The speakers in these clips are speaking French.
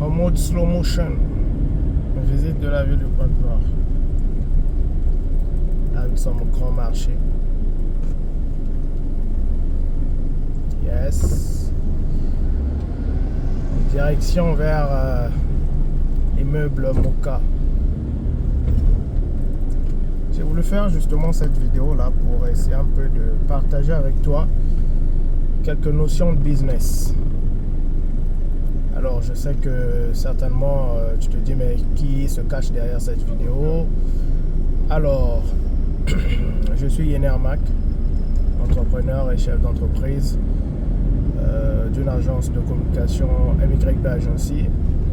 en mode slow motion. Visite de la ville de Pointe-Noire. Là, nous sommes au grand marché. Yes. Direction vers l'immeuble Moka. J'ai voulu faire justement cette vidéo là pour essayer un peu de partager avec toi quelques notions de business. Alors je sais que certainement tu te dis mais qui se cache derrière cette vidéo? Alors je suis Yener Mac, entrepreneur et chef d'entreprise d'une agence de communication MYB Agency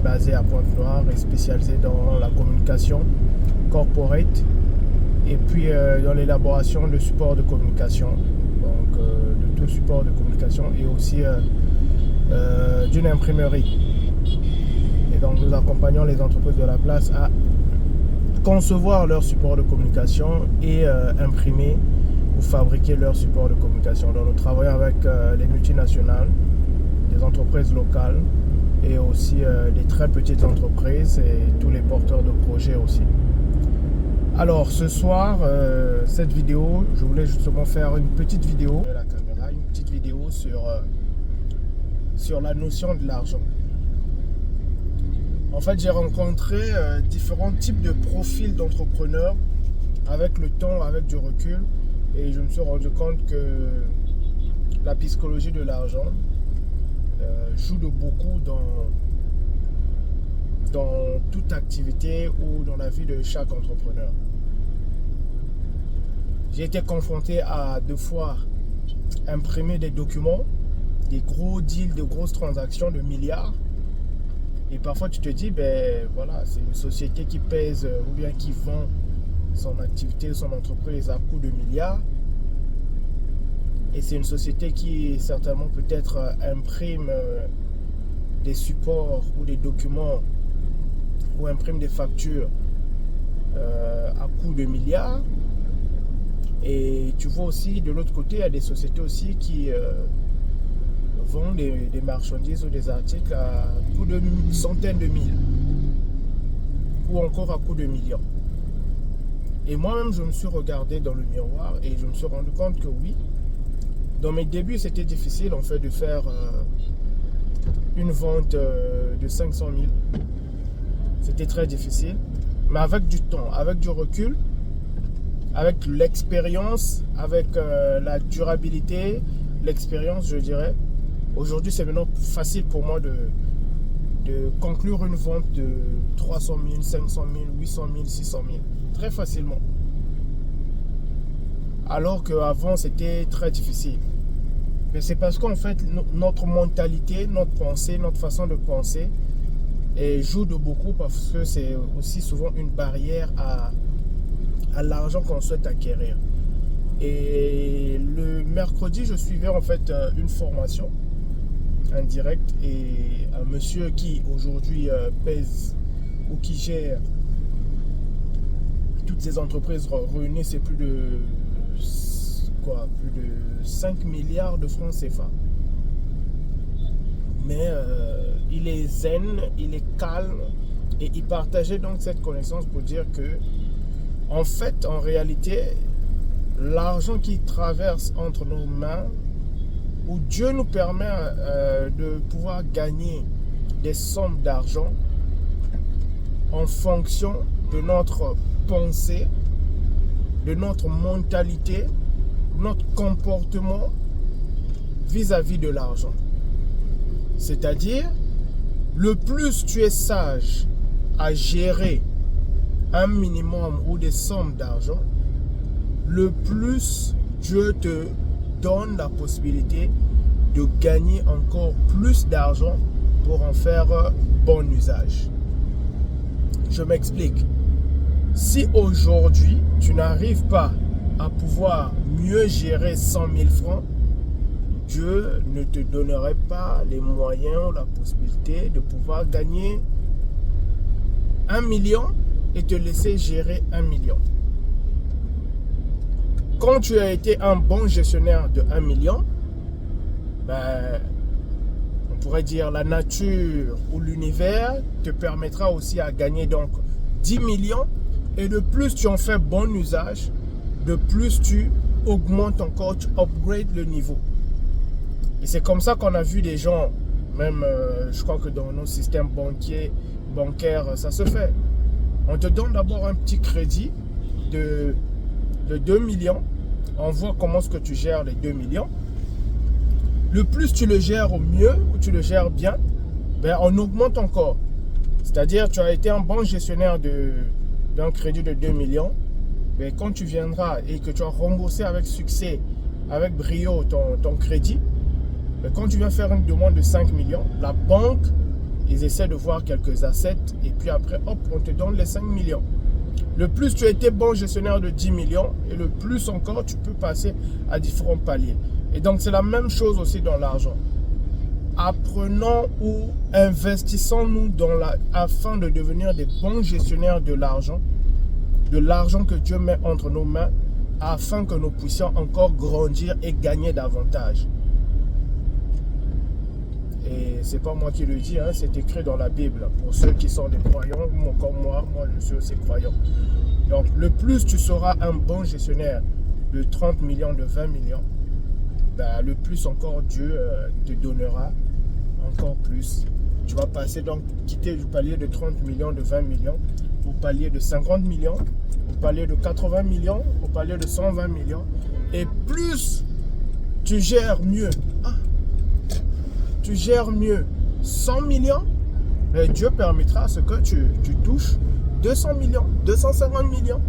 basée à Pointe-Noire et spécialisée dans la communication corporate et puis dans l'élaboration de supports de communication, donc de tout support de communication et aussi d'une imprimerie. Et donc nous accompagnons les entreprises de la place à concevoir leur support de communication et imprimer ou fabriquer leur support de communication. Donc nous travaillons avec les multinationales, des entreprises locales et aussi des très petites entreprises et tous les porteurs de projets aussi. Alors ce soir, cette vidéo, je voulais justement faire une petite vidéo de la caméra, une petite vidéo sur la notion de l'argent. En fait, j'ai rencontré différents types de profils d'entrepreneurs avec le temps, avec du recul, et je me suis rendu compte que la psychologie de l'argent joue de beaucoup dans toute activité ou dans la vie de chaque entrepreneur. J'ai été confronté à deux fois imprimer des documents, des gros deals, de grosses transactions de milliards. Et parfois tu te dis, ben voilà, c'est une société qui pèse ou bien qui vend son activité, son entreprise à coût de milliards. Et c'est une société qui certainement peut-être imprime des supports ou des documents ou imprime des factures à coût de milliards. Et tu vois aussi de l'autre côté, il y a des sociétés aussi qui vendent des marchandises ou des articles à coût de centaines de mille ou encore à coût de millions. Et moi-même, je me suis regardé dans le miroir et je me suis rendu compte que oui, dans mes débuts, c'était difficile en fait de faire une vente de 500 000. C'était très difficile. Mais avec du temps, avec du recul, avec l'expérience, avec la durabilité, l'expérience, je dirais, aujourd'hui, c'est maintenant facile pour moi de conclure une vente de 300 000, 500 000, 800 000, 600 000. Très facilement. Alors qu'avant, c'était très difficile. Mais c'est parce qu'en fait, notre mentalité, notre pensée, notre façon de penser joue de beaucoup parce que c'est aussi souvent une barrière à l'argent qu'on souhaite acquérir. Et le mercredi, je suivais en fait une formation en direct et un monsieur qui aujourd'hui pèse ou qui gère toutes ces entreprises réunies, c'est plus de 5 milliards de francs CFA. Mais il est zen, il est calme et il partageait donc cette connaissance pour dire que en fait, en réalité, l'argent qui traverse entre nos mains, où Dieu nous permet de pouvoir gagner des sommes d'argent en fonction de notre pensée, de notre mentalité, notre comportement vis-à-vis de l'argent. C'est-à-dire, le plus tu es sage à gérer un minimum ou des sommes d'argent, le plus Dieu te donne la possibilité de gagner encore plus d'argent pour en faire bon usage. Je m'explique. Si aujourd'hui, tu n'arrives pas à pouvoir mieux gérer 100 000 francs, Dieu ne te donnerait pas les moyens ou la possibilité de pouvoir gagner 1 million et te laisser gérer 1 million. Quand tu as été un bon gestionnaire de 1 million, pourrait dire la nature ou l'univers te permettra aussi à gagner donc 10 millions. Et de plus tu en fais bon usage, de plus tu augmentes encore, tu upgrades le niveau. Et c'est comme ça qu'on a vu des gens, même je crois que dans nos systèmes bancaires, ça se fait. On te donne d'abord un petit crédit de 2 millions. On voit comment est-ce que tu gères les 2 millions. Le plus tu le gères au mieux, ou tu le gères bien, ben on augmente encore. C'est-à-dire, tu as été un bon gestionnaire d'un crédit de 2 millions. Ben, quand tu viendras et que tu as remboursé avec succès, avec brio ton crédit, ben, quand tu viens faire une demande de 5 millions, la banque, ils essaient de voir quelques assets et puis après, hop, on te donne les 5 millions. Le plus tu as été bon gestionnaire de 10 millions et le plus encore, tu peux passer à différents paliers. Et donc, c'est la même chose aussi dans l'argent. Apprenons ou investissons-nous afin de devenir des bons gestionnaires de l'argent que Dieu met entre nos mains, afin que nous puissions encore grandir et gagner davantage. Et c'est pas moi qui le dis, hein, c'est écrit dans la Bible. Pour ceux qui sont des croyants, comme moi je suis aussi croyant. Donc, le plus tu seras un bon gestionnaire de 30 millions, de 20 millions, ben, le plus encore Dieu te donnera encore plus. Tu vas passer donc, quitter du palier de 30 millions, de 20 millions, au palier de 50 millions, au palier de 80 millions, au palier de 120 millions. Et plus tu gères mieux, tu gères mieux 100 millions, ben, Dieu permettra à ce que tu touches 200 millions, 250 millions.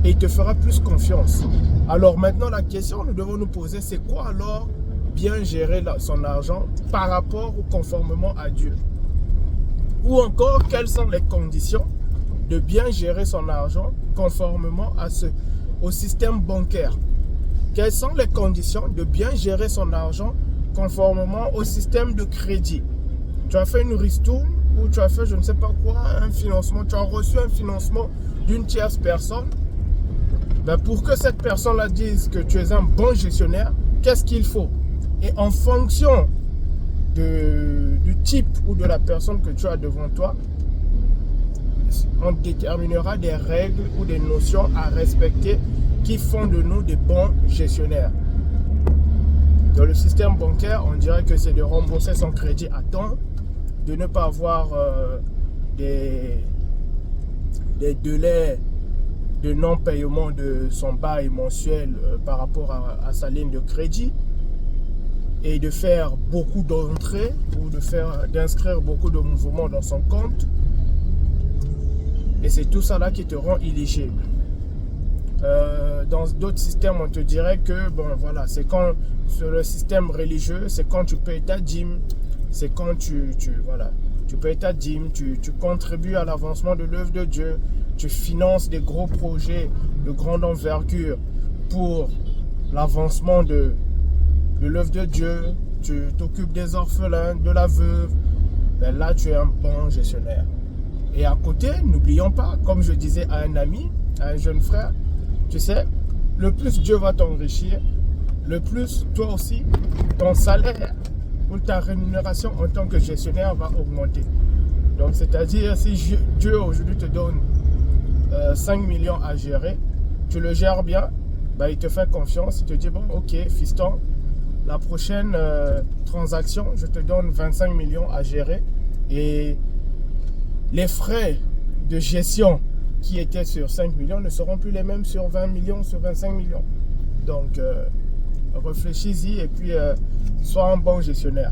Et il te fera plus confiance. Alors maintenant, la question que nous devons nous poser, c'est quoi alors bien gérer son argent par rapport ou conformément à Dieu? Ou encore, quelles sont les conditions de bien gérer son argent conformément au système bancaire? Quelles sont les conditions de bien gérer son argent conformément au système de crédit? Tu as fait une ristourne ou tu as fait je ne sais pas quoi, un financement, tu as reçu un financement d'une tierce personne. Ben pour que cette personne-là dise que tu es un bon gestionnaire, qu'est-ce qu'il faut? Et en fonction du type ou de la personne que tu as devant toi, on déterminera des règles ou des notions à respecter qui font de nous des bons gestionnaires. Dans le système bancaire, on dirait que c'est de rembourser son crédit à temps, de ne pas avoir des délais de non-paiement de son bail mensuel par rapport à sa ligne de crédit, et de faire beaucoup d'entrées ou d'inscrire beaucoup de mouvements dans son compte. Et c'est tout ça là qui te rend éligible. Dans d'autres systèmes, on te dirait que bon voilà, c'est quand sur le système religieux, c'est quand tu payes ta dîme, c'est quand tu payes ta dîme, tu contribues à l'avancement de l'œuvre de Dieu, tu finances des gros projets de grande envergure pour l'avancement de l'œuvre de Dieu, tu t'occupes des orphelins, de la veuve, ben là tu es un bon gestionnaire. Et à côté, n'oublions pas, comme je disais à un ami, à un jeune frère, tu sais, le plus Dieu va t'enrichir, le plus toi aussi, ton salaire ou ta rémunération en tant que gestionnaire va augmenter. Donc c'est-à-dire, si Dieu aujourd'hui te donne 5 millions à gérer, tu le gères bien, ben, il te fait confiance, il te dit, bon ok fiston, la prochaine transaction, je te donne 25 millions à gérer et les frais de gestion qui étaient sur 5 millions ne seront plus les mêmes sur 20 millions, sur 25 millions. Donc, réfléchis-y et puis sois un bon gestionnaire.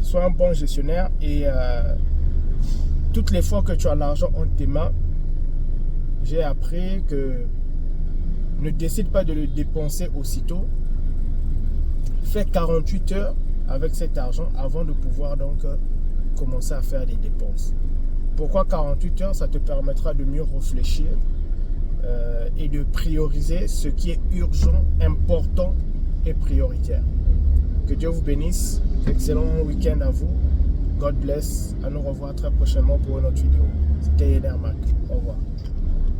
Sois un bon gestionnaire et toutes les fois que tu as l'argent entre tes mains, j'ai appris que ne décide pas de le dépenser aussitôt. Fais 48 heures avec cet argent avant de pouvoir donc commencer à faire des dépenses. Pourquoi 48 heures? Ça te permettra de mieux réfléchir et de prioriser ce qui est urgent, important et prioritaire. Que Dieu vous bénisse. Excellent week-end à vous. God bless. À nous revoir très prochainement pour une autre vidéo. C'était Yener Mac. Au revoir.